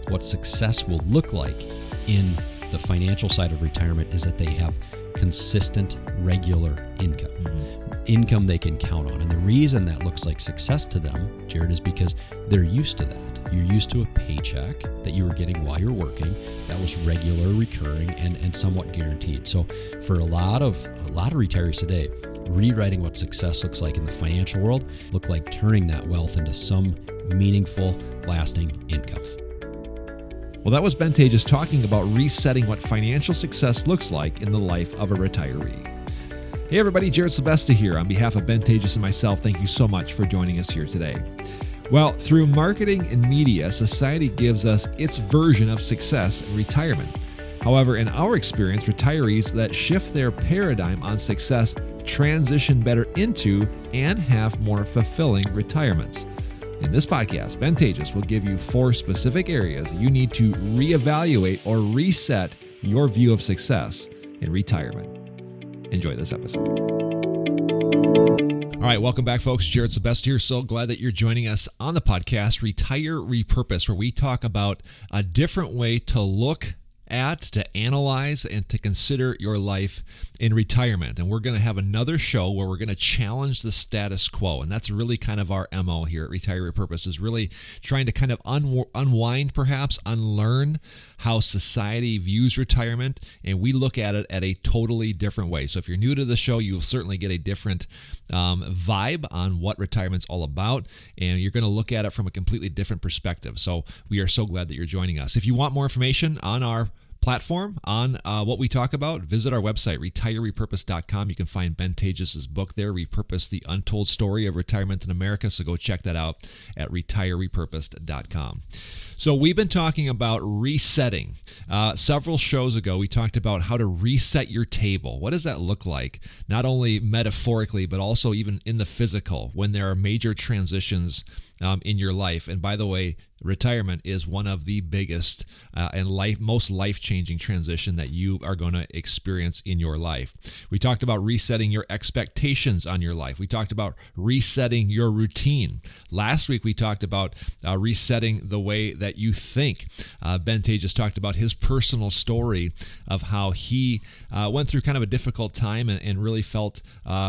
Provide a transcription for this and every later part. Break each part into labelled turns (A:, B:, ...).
A: what success will look like in the financial side of retirement is that they have consistent, regular income. Income they can count on. And the reason that looks like success to them, Jared, is because they're used to that. You're used to a paycheck that you were getting while you're working that was regular, recurring, and somewhat guaranteed. So for a lot of retirees today, rewriting what success looks like in the financial world look like turning that wealth into some meaningful, lasting income.
B: Well, that was Ben Taatjes talking about resetting what financial success looks like in the life of a retiree. Hey everybody, Jared Silvesta here. On behalf of Ben Taatjes and myself, thank you so much for joining us here today. Well, through marketing and media, society gives us its version of success in retirement. However, in our experience, retirees that shift their paradigm on success transition better into and have more fulfilling retirements. In this podcast, Ben Taatjes will give you 4 specific areas you need to reevaluate or reset your view of success in retirement. Enjoy this episode. All right, welcome back, folks. Jared Silvesta here. So glad that you're joining us on the podcast, Retire Repurpose, where we talk about a different way to look at, to analyze, and to consider your life in retirement. And we're going to have another show where we're going to challenge the status quo. And that's really kind of our MO here at Retire Repurpose, is really trying to kind of unwind, perhaps unlearn how society views retirement. And we look at it at a totally different way. So if you're new to the show, you'll certainly get a different vibe on what retirement's all about. And you're going to look at it from a completely different perspective. So we are so glad that you're joining us. If you want more information on our platform, on what we talk about, visit our website, retirerepurpose.com. You can find Ben Taatjes' book there, Repurpose, The Untold Story of Retirement in America. So go check that out at retirerepurpose.com. So we've been talking about resetting. Several shows ago, we talked about how to reset your table. What does that look like? Not only metaphorically, but also even in the physical, when there are major transitions in your life. And by the way, retirement is one of the biggest and most life-changing transition that you are going to experience in your life. We talked about resetting your expectations on your life. We talked about resetting your routine. Last week, we talked about resetting the way that you think. Ben Taatjes talked about his personal story of how he went through kind of a difficult time and really felt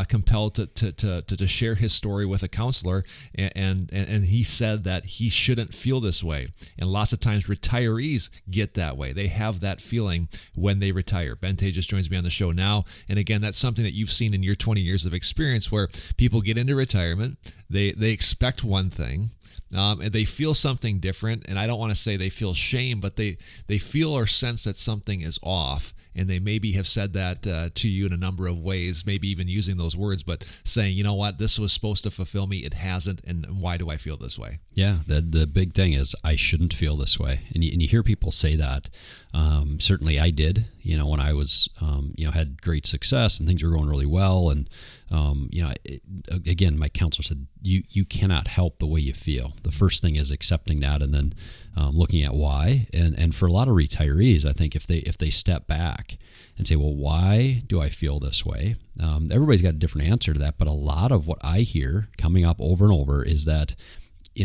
B: compelled to share his story with a counselor, and he said that he shouldn't feel this way. And lots of times retirees get that way. They have that feeling when they retire. Ben Taatjes joins me on the show now. And again, that's something that you've seen in your 20 years of experience, where people get into retirement, they expect one thing, and they feel something different. And I don't want to say they feel shame, but they feel or sense that something is off. And they maybe have said that to you in a number of ways, maybe even using those words, but saying, you know what, this was supposed to fulfill me. It hasn't. And why do I feel this way?
A: Yeah, the big thing is I shouldn't feel this way. And you hear people say that. Certainly I did, when I was, had great success and things were going really well. And, again, my counselor said, you cannot help the way you feel. The first thing is accepting that and then looking at why. And for a lot of retirees, I think if they step back and say, well, why do I feel this way? Everybody's got a different answer to that. But a lot of what I hear coming up over and over is that,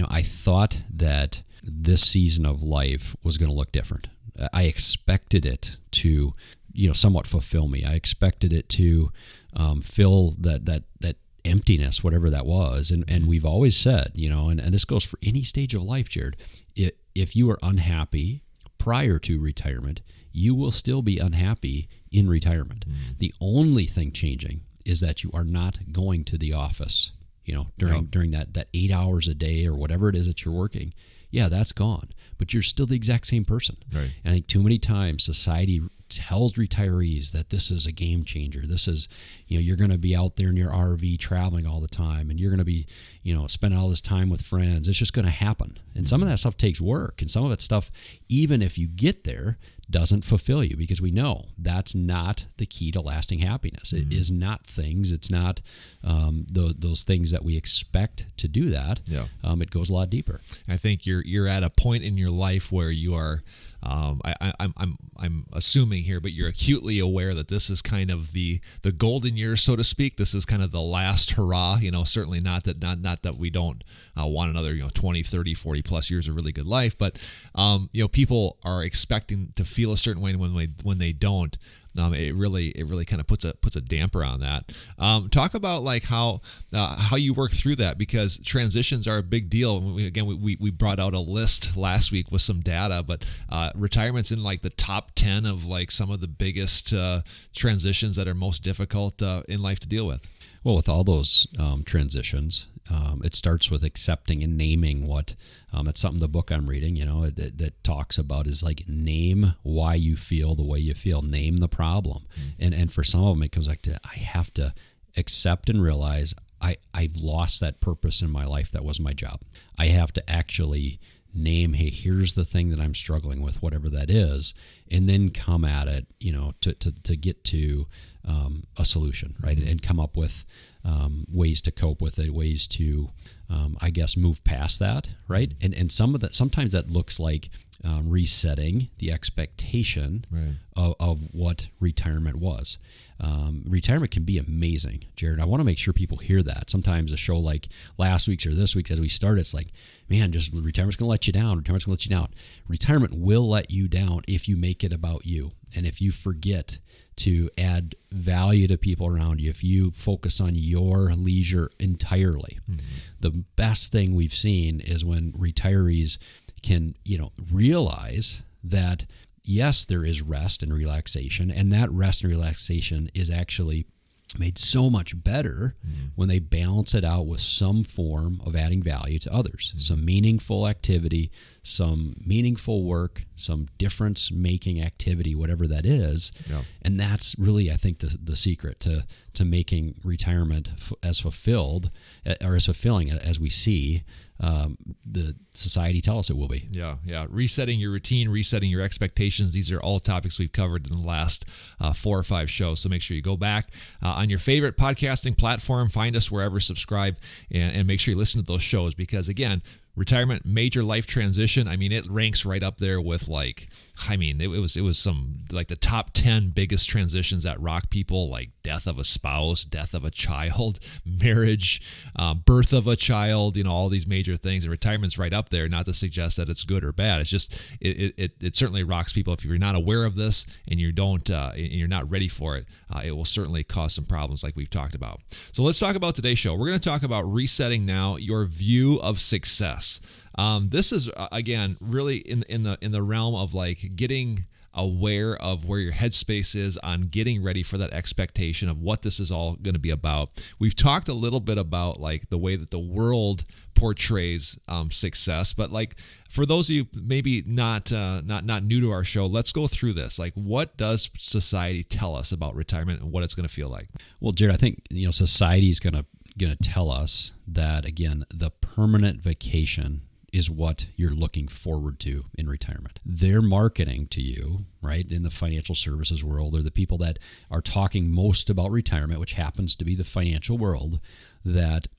A: I thought that this season of life was going to look different. I expected it to, somewhat fulfill me. I expected it to fill that emptiness, whatever that was. And we've always said, and this goes for any stage of life, Jared, if you are unhappy prior to retirement, you will still be unhappy in retirement. The only thing changing is that you are not going to the office, during that 8 hours a day or whatever it is that you're working. Yeah, that's gone, but you're still the exact same person. Right. And I think too many times society tells retirees that this is a game changer. This is, you're going to be out there in your RV traveling all the time, and you're going to be, spending all this time with friends. It's just going to happen. And some of that stuff takes work, and some of that stuff, even if you get there, doesn't fulfill you, because we know that's not the key to lasting happiness. It is not things. It's not those things that we expect to do that.
B: Yeah.
A: It goes a lot deeper.
B: I think you're at a point in your life where you are. I'm assuming here, but you're acutely aware that this is kind of the golden years, so to speak. This is kind of the last hurrah. Certainly not that we don't want another 20, 30, 40 plus years of really good life, but people are expecting to feel a certain way when they don't. It really kind of puts a damper on that. Talk about like how you work through that, because transitions are a big deal. We brought out a list last week with some data, but retirement's in like the top 10 of like some of the biggest transitions that are most difficult in life to deal with.
A: Well, with all those transitions, it starts with accepting and naming what. That's something the book I'm reading, that talks about, is like, name why you feel the way you feel. Name the problem. And for some of them, it comes back to, I have to accept and realize I've lost that purpose in my life that was my job. I have to actually name, hey, here's the thing that I'm struggling with, whatever that is, and then come at it, to get to a solution, right? And come up with ways to cope with it, ways to, move past that, right? And sometimes that looks like resetting the expectation of what retirement was. Retirement can be amazing, Jared. I want to make sure people hear that. Sometimes a show like last week's or this week's, as we start, it's like, man, just retirement's going to let you down. Retirement's going to let you down. Retirement will let you down if you make it about you. And if you forget to add value to people around you, if you focus on your leisure entirely. The best thing we've seen is when retirees can, realize that, yes, there is rest and relaxation, and that rest and relaxation is actually made so much better when they balance it out with some form of adding value to others, some meaningful activity, some meaningful work, some difference-making activity, whatever that is. Yeah. And that's really, I think, the secret to making retirement as fulfilled or as fulfilling as we see the society tell us it will be.
B: Yeah. Resetting your routine, resetting your expectations. These are all topics we've covered in the last 4 or 5 shows. So make sure you go back on your favorite podcasting platform, find us wherever, subscribe, and make sure you listen to those shows, because again, retirement, major life transition. I mean, it ranks right up there with it was some like the top 10 biggest transitions that rock people, like death of a spouse, death of a child, marriage, birth of a child, all these major things. And retirement's right up there, not to suggest that it's good or bad. It's just, it certainly rocks people. If you're not aware of this and you don't, and you're not ready for it, it will certainly cause some problems like we've talked about. So let's talk about today's show. We're going to talk about resetting now your view of success. This is again really in the realm of like getting aware of where your headspace is on getting ready for that expectation of what this is all going to be about. We've talked a little bit about like the way that the world portrays success, but like for those of you maybe not new to our show, let's go through this. Like, what does society tell us about retirement and what it's going to feel like?
A: Well, Jared, I think society is going to tell us that, again, the permanent vacation is what you're looking forward to in retirement. They're marketing to you, right, in the financial services world, or the people that are talking most about retirement, which happens to be the financial world, that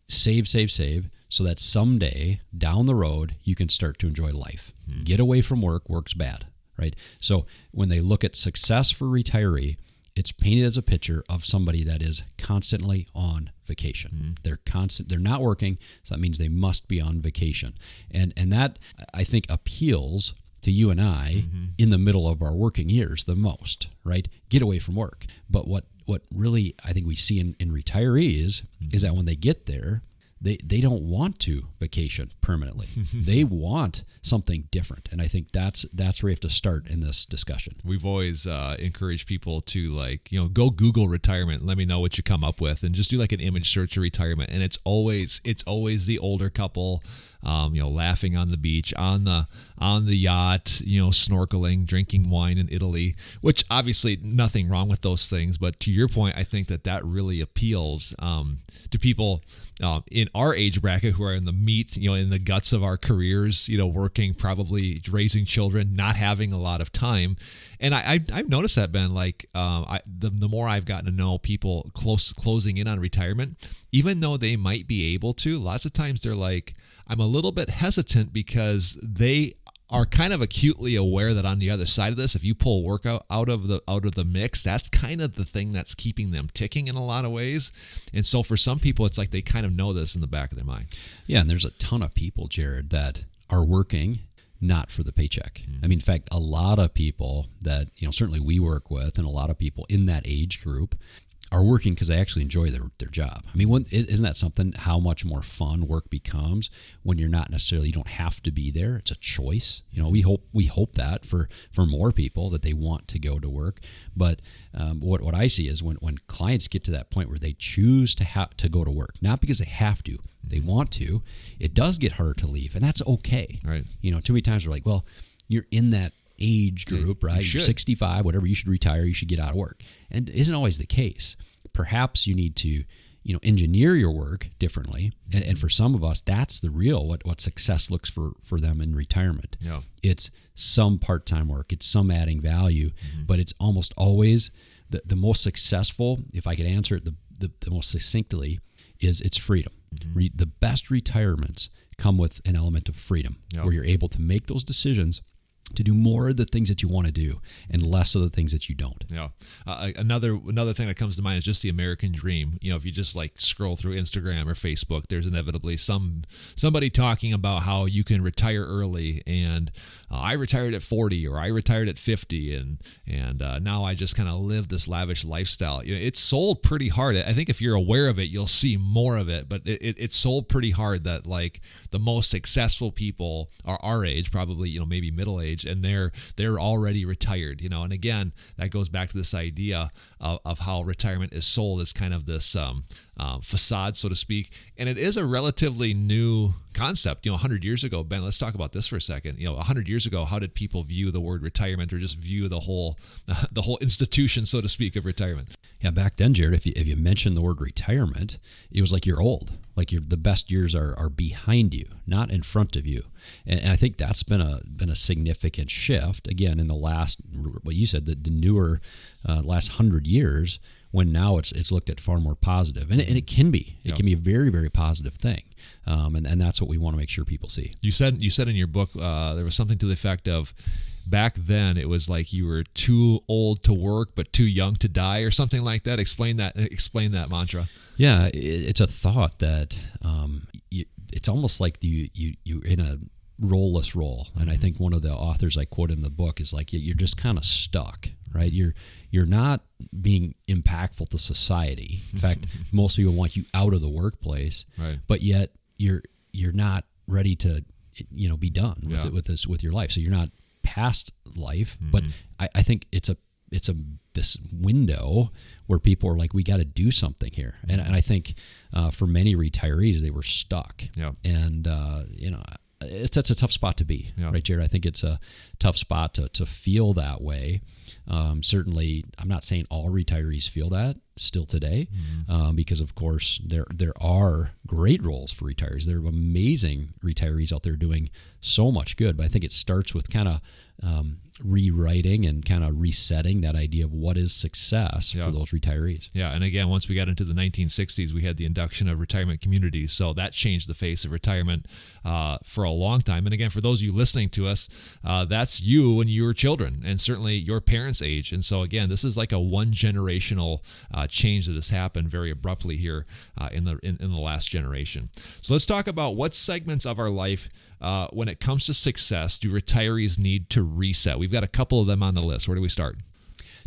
A: save, so that someday down the road you can start to enjoy life. Get away from work. Work's bad, right? So when they look at success for retiree, it's painted as a picture of somebody that is constantly on vacation. They're not working, so that means they must be on vacation. And that, I think, appeals to you and I in the middle of our working years the most, right? Get away from work. But what really I think we see in retirees is that when they get there, they don't want to vacation permanently. They want something different. And I think that's where we have to start in this discussion.
B: We've always encouraged people to go Google retirement. Let me know what you come up with, and just do like an image search of retirement. And it's always the older couple laughing on the beach, on the yacht, snorkeling, drinking wine in Italy, which obviously nothing wrong with those things. But to your point, I think that really appeals to people in our age bracket who are in the meat, in the guts of our careers, working, probably raising children, not having a lot of time. And I've noticed that, Ben, the more I've gotten to know people closing in on retirement, even though they might be able to, lots of times they're like, I'm a little bit hesitant because they are kind of acutely aware that on the other side of this, if you pull work out of the mix, that's kind of the thing that's keeping them ticking in a lot of ways. And so for some people, it's like they kind of know this in the back of their mind.
A: Yeah, and there's a ton of people, Jared, that are working not for the paycheck. I mean, in fact, a lot of people that, certainly we work with, and a lot of people in that age group are working because they actually enjoy their job. I mean, isn't that something, how much more fun work becomes when you're not necessarily, you don't have to be there. It's a choice. We hope that for more people, that they want to go to work. But what I see is when clients get to that point where they choose to go to work, not because they have to, they want to, it does get harder to leave, and that's okay.
B: Right.
A: Too many times we're like, well, you're in that age group, right? You're 65, whatever, you should retire, you should get out of work. And it isn't always the case. Perhaps you need to, engineer your work differently. And for some of us, that's the real, what success looks for them in retirement.
B: Yeah.
A: It's some part-time work, it's some adding value, but it's almost always the most successful, if I could answer it the most succinctly, is it's freedom. The best retirements come with an element of freedom, where you're able to make those decisions to do more of the things that you want to do and less of the things that you don't.
B: Yeah. Another thing that comes to mind is just the American dream. If you just scroll through Instagram or Facebook, there's inevitably somebody talking about how you can retire early, and I retired at 40 or I retired at 50, and now I just kind of live this lavish lifestyle. It's sold pretty hard. I think if you're aware of it, you'll see more of it, but it's sold pretty hard that the most successful people are our age, probably, maybe middle age, and they're already retired, and again, that goes back to this idea of how retirement is sold as kind of this facade, so to speak. And it is a relatively new concept. 100 years ago, Ben, let's talk about this for a second. 100 years ago, how did people view the word retirement, or just view the whole institution, so to speak, of retirement?
A: Yeah, back then, Jared, if you mentioned the word retirement, it was like you're old, like the best years are behind you, not in front of you. And I think that's been a significant shift, again, in the last, what you said, the newer last 100 years, when now it's looked at far more positive. And it can be. It can be a very, very positive thing. And that's what we want to make sure people see.
B: You said in your book, there was something to the effect of, back then it was like you were too old to work but too young to die, or something like that. Explain that mantra.
A: Yeah, it's a thought that it's almost like you're in a role-less role. And I think one of the authors I quote in the book is you're just kind of stuck, right? You're not being impactful to society. In fact, most people want you out of the workplace,
B: right, but yet
A: you're not ready to be done with your life. So you're not past life, but I think it's this window where people are like, we got to do something here. And I think for many retarees, they were stuck.
B: Yeah.
A: And that's a tough spot to be, right, Jared? I think it's a tough spot to feel that way. Certainly, I'm not saying all retirees feel that still today, because of course there are great roles for retirees. There are amazing retirees out there doing so much good, but I think it starts with kind of rewriting and kind of resetting that idea of what is success for those retirees.
B: Yeah, and again, once we got into the 1960s, we had the induction of retirement communities, so that changed the face of retirement for a long time. And again, for those of you listening to us, that's you when you were children, and certainly your parents' age. And so again, this is like a one-generational change that has happened very abruptly here in the last generation. So let's talk about what segments of our life, when it comes to success, do retirees need to reset? We've got a couple of them on the list. Where do we start?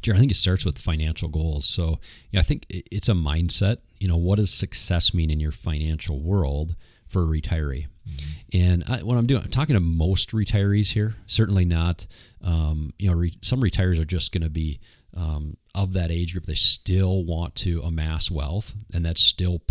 A: Jared, I think it starts with financial goals. So I think it's a mindset. What does success mean in your financial world for a retiree. And I'm talking to most retirees here. Certainly not, some retirees are just going to be of that age group. They still want to amass wealth, and that's still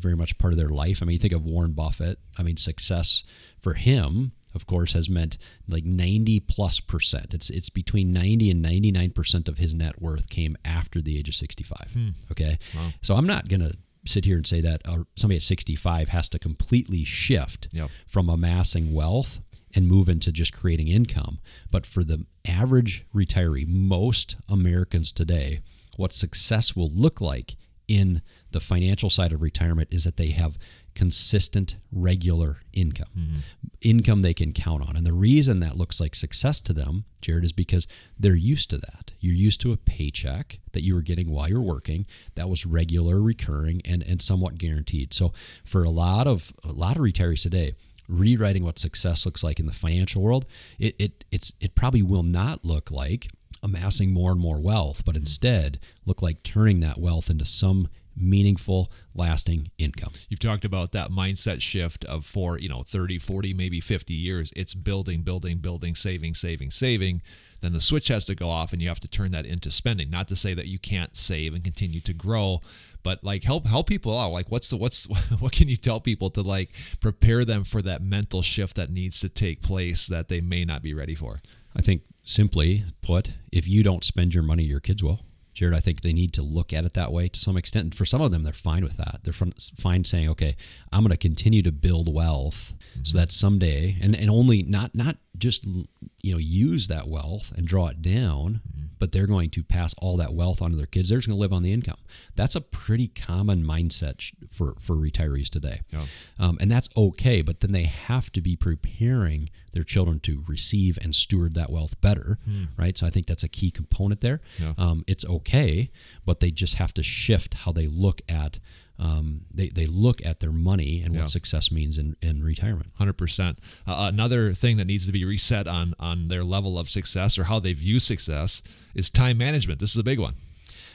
A: very much part of their life. I mean, you think of Warren Buffett. I mean, success for him, of course, has meant like 90+%. It's between 90 and 99% of his net worth came after the age of 65. Okay. Wow. So I'm not going to sit here and say that somebody at 65 has to completely shift from amassing wealth and move into just creating income. But for the average retiree, most Americans today, what success will look like in the financial side of retirement is that they have consistent, regular income, income they can count on. And the reason that looks like success to them, Jared, is because they're used to that. You're used to a paycheck that you were getting while you're working that was regular, recurring, and somewhat guaranteed. So for a lot of retirees today, rewriting what success looks like in the financial world, it probably will not look like amassing more and more wealth, but instead look like turning that wealth into some meaningful, lasting income.
B: You've talked about that mindset shift of for 30, 40, maybe 50 years. It's building, saving. Then the switch has to go off, and you have to turn that into spending. Not to say that you can't save and continue to grow, but like help people out. Like what can you tell people to like prepare them for that mental shift that needs to take place that they may not be ready for?
A: I think simply put, if you don't spend your money, your kids will. Jared, I think they need to look at it that way to some extent. And for some of them, they're fine with that. They're fine saying, okay, I'm going to continue to build wealth so that someday, and only not just use that wealth and draw it down, but they're going to pass all that wealth on to their kids. They're just going to live on the income. That's a pretty common mindset for retirees today. Yeah. And that's okay, but then they have to be preparing their children to receive and steward that wealth better, right? So I think that's a key component there. Yeah. It's okay, but they just have to shift how they look at they look at their money and what success means in retirement.
B: 100%. Another thing that needs to be reset on their level of success or how they view success is time management. This is a big one.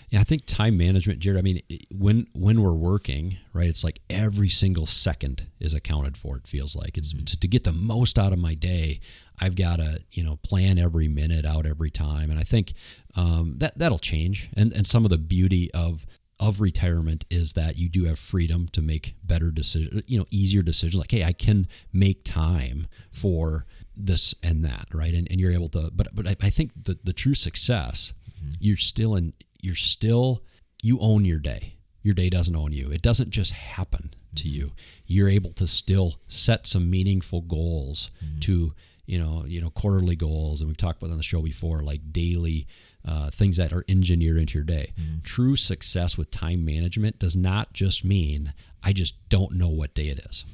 A: Yeah, I think time management, Jared, I mean, when we're working, right, it's like every single second is accounted for, it feels like. It's to get the most out of my day, I've got to, plan every minute out every time. And I think that'll change. And some of the beauty of retirement is that you do have freedom to make better decisions, easier decisions. Like, hey, I can make time for this and that, right? And you're able to, but I think the true success, you own your day. Your day doesn't own you. It doesn't just happen to you. You're able to still set some meaningful goals to, quarterly goals. And we've talked about on the show before, like daily things that are engineered into your day. True success with time management does not just mean I just don't know what day it is,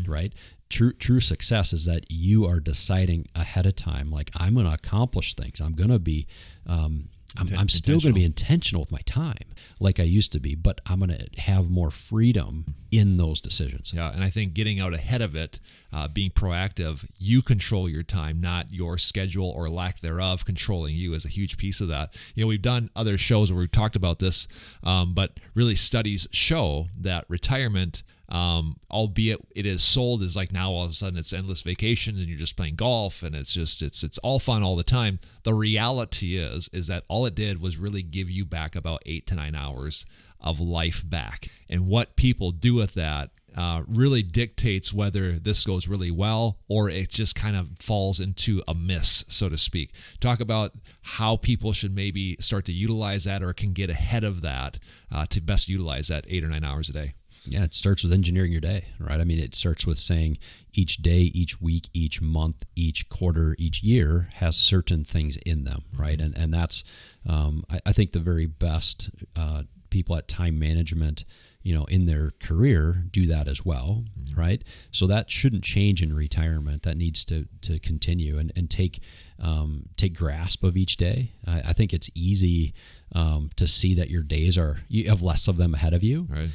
A: right? True success is that you are deciding ahead of time, like I'm going to accomplish things. I'm going to be, I'm still going to be intentional with my time like I used to be, but I'm going to have more freedom in those decisions.
B: Yeah, and I think getting out ahead of it, being proactive, you control your time, not your schedule or lack thereof controlling you is a huge piece of that. We've done other shows where we've talked about this, but really studies show that retirement, albeit it is sold as like now all of a sudden it's endless vacations and you're just playing golf and it's all fun all the time. The reality is that all it did was really give you back about 8 to 9 hours of life back. And what people do with that really dictates whether this goes really well or it just kind of falls into a miss, so to speak. Talk about how people should maybe start to utilize that or can get ahead of that to best utilize that 8 or 9 hours a day.
A: Yeah, it starts with engineering your day, right? I mean, it starts with saying each day, each week, each month, each quarter, each year has certain things in them, right? And that's, I think, the very best people at time management, in their career do that as well, right? So that shouldn't change in retirement. That needs to continue and take grasp of each day. I think it's easy to see that your days you have less of them ahead of you.
B: Right.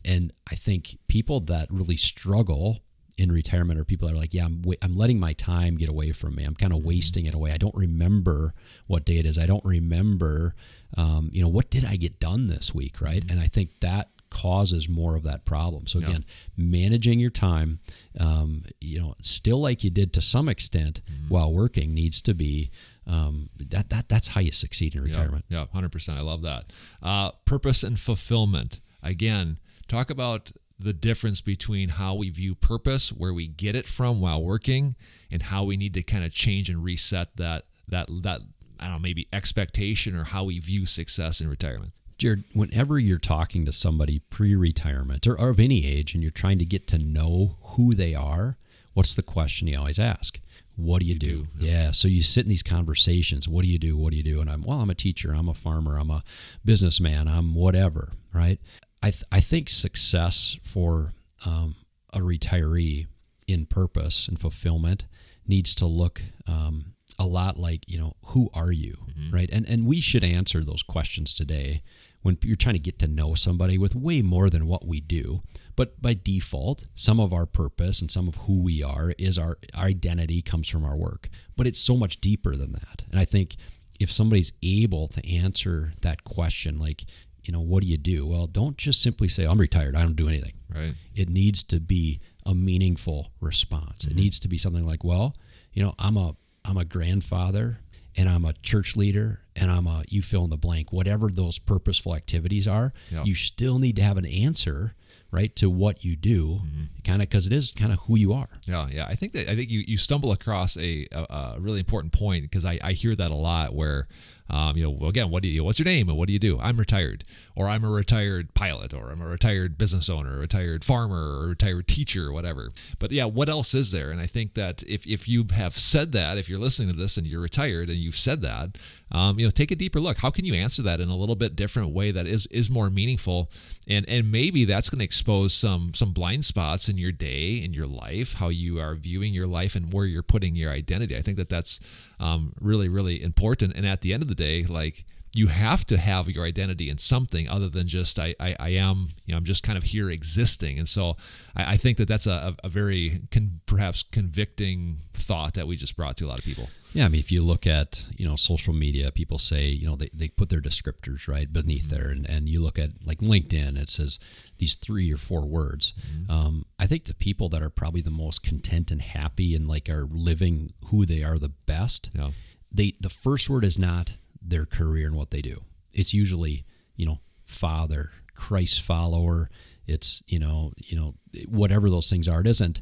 A: And I think people that really struggle in retirement are people that are like, yeah, I'm letting my time get away from me. I'm kind of wasting it away. I don't remember what day it is. I don't remember, what did I get done this week, right? And I think that causes more of that problem. So again, managing your time, still like you did to some extent while working needs to be, that's how you succeed in retirement.
B: Yeah, 100%. I love that. Purpose and fulfillment. Again, talk about the difference between how we view purpose, where we get it from while working, and how we need to kind of change and reset that I don't know, maybe expectation or how we view success in retirement.
A: Jared, whenever you're talking to somebody pre-retirement or of any age and you're trying to get to know who they are, what's the question you always ask? What do you do? Yeah. So you sit in these conversations. What do you do? What do you do? And I'm a teacher. I'm a farmer. I'm a businessman. I'm whatever, right? I think success for a retiree in purpose and fulfillment needs to look a lot like, who are you, right? And we should answer those questions today when you're trying to get to know somebody with way more than what we do. But by default, some of our purpose and some of who we are is our identity comes from our work. But it's so much deeper than that. And I think if somebody's able to answer that question, like, what do you do? Well, don't just simply say, I'm retired, I don't do anything.
B: Right.
A: It needs to be a meaningful response. It needs to be something like, well, I'm a grandfather, and I'm a church leader, and you fill in the blank, whatever those purposeful activities are. You still need to have an answer, right, to what you do, kind of, because it is kind of who you are.
B: Yeah. I think you stumble across a really important point, because I hear that a lot where, again, what's your name and what do you do? I'm retired, or I'm a retired pilot, or I'm a retired business owner, a retired farmer, or a retired teacher, or whatever. But yeah, what else is there? And I think that if you have said that, if you're listening to this and you're retired and you've said that, take a deeper look. How can you answer that in a little bit different way that is more meaningful? And maybe that's going to expose some blind spots in your day, in your life, how you are viewing your life and where you're putting your identity. I think that's really, really important. And at the end of the day, like, you have to have your identity in something other than just I am, I'm just kind of here existing. And so I think that's a very perhaps convicting thought that we just brought to a lot of people.
A: Yeah, I mean, if you look at, social media, people say, they put their descriptors right beneath there. And you look at like LinkedIn, it says these 3 or 4 words. I think the people that are probably the most content and happy and like are living who they are the best, the first word is not their career and what they do. It's usually, father, Christ follower. It's, whatever those things are. It isn't,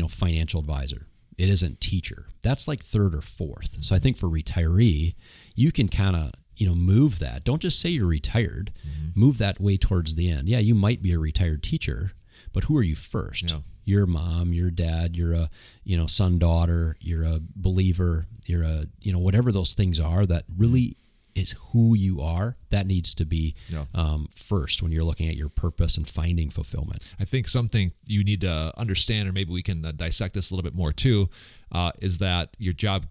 A: financial advisor. It isn't teacher. That's like 3rd or 4th. So I think for retiree, you can kind of, move that. Don't just say you're retired. Move that way towards the end. Yeah, you might be a retired teacher, but who are you first? Yeah. Your mom, your dad, you're a, son, daughter, you're a believer, you're a, whatever those things are that really is who you are. That needs to be first when you're looking at your purpose and finding fulfillment.
B: I think something you need to understand, or maybe we can dissect this a little bit more too, is that your job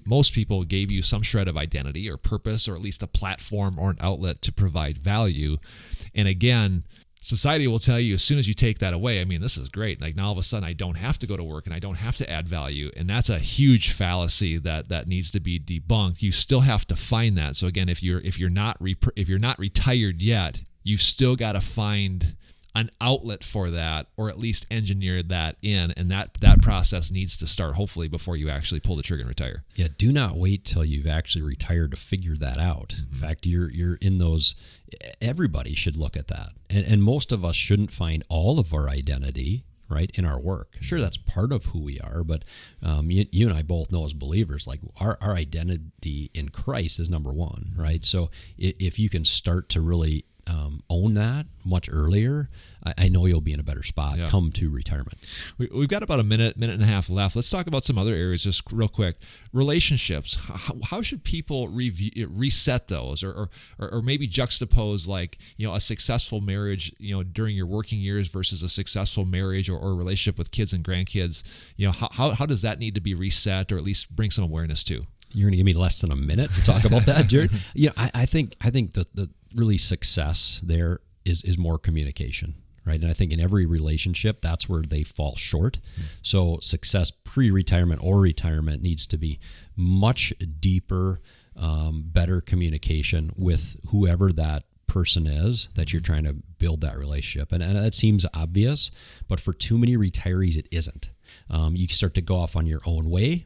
B: most people gave you some shred of identity or purpose, or at least a platform or an outlet to provide value. And again, society will tell you as soon as you take that away, I mean, this is great. Like, now all of a sudden I don't have to go to work and I don't have to add value. And that's a huge fallacy that needs to be debunked. You still have to find that. So again, if you're not retired yet, you've still got to find an outlet for that, or at least engineer that in. And that process needs to start hopefully before you actually pull the trigger and retire.
A: Yeah. Do not wait till you've actually retired to figure that out. In fact, you're in those. Everybody should look at that. And most of us shouldn't find all of our identity, right, in our work. Sure, that's part of who we are, but you and I both know as believers, like our identity in Christ is number one, right? So if you can start to really own that much earlier, I know you'll be in a better spot come to retirement.
B: We've got about a minute and a half left. Let's talk about some other areas just real quick. Relationships. How should people reset those, or maybe juxtapose, like, a successful marriage, during your working years versus a successful marriage or relationship with kids and grandkids? How does that need to be reset, or at least bring some awareness to?
A: You're going to give me less than a minute to talk about that, Jared? I think the really success there is more communication, right? And I think in every relationship, that's where they fall short. So success pre-retirement or retirement needs to be much deeper, better communication with whoever that person is that you're trying to build that relationship. And that seems obvious, but for too many retirees, it isn't. You start to go off on your own way,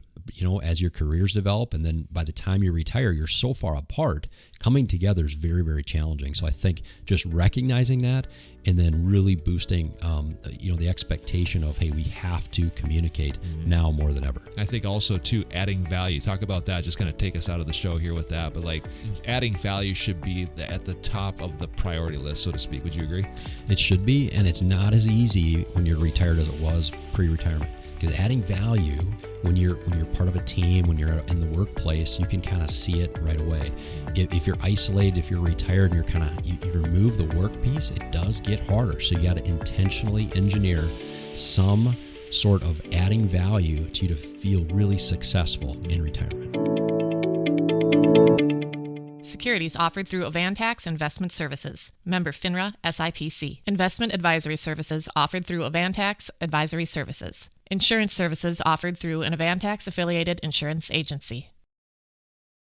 A: as your careers develop. And then by the time you retire, you're so far apart, coming together is very, very challenging. So I think just recognizing that and then really boosting, the expectation of, hey, we have to communicate now more than ever.
B: I think also too, adding value. Talk about that. Just kind of take us out of the show here with that. But adding value should be at the top of the priority list, so to speak. Would you agree?
A: It should be, and it's not as easy when you're retired as it was pre-retirement. Because adding value, when you're part of a team, when you're in the workplace, you can kind of see it right away. If you're isolated, if you're retired and you remove the work piece, it does get harder. So you got to intentionally engineer some sort of adding value to you to feel really successful in retirement.
C: Securities offered through Avantax Investment Services. Member FINRA SIPC. Investment advisory services offered through Avantax Advisory Services. Insurance services offered through an Avantax affiliated insurance agency.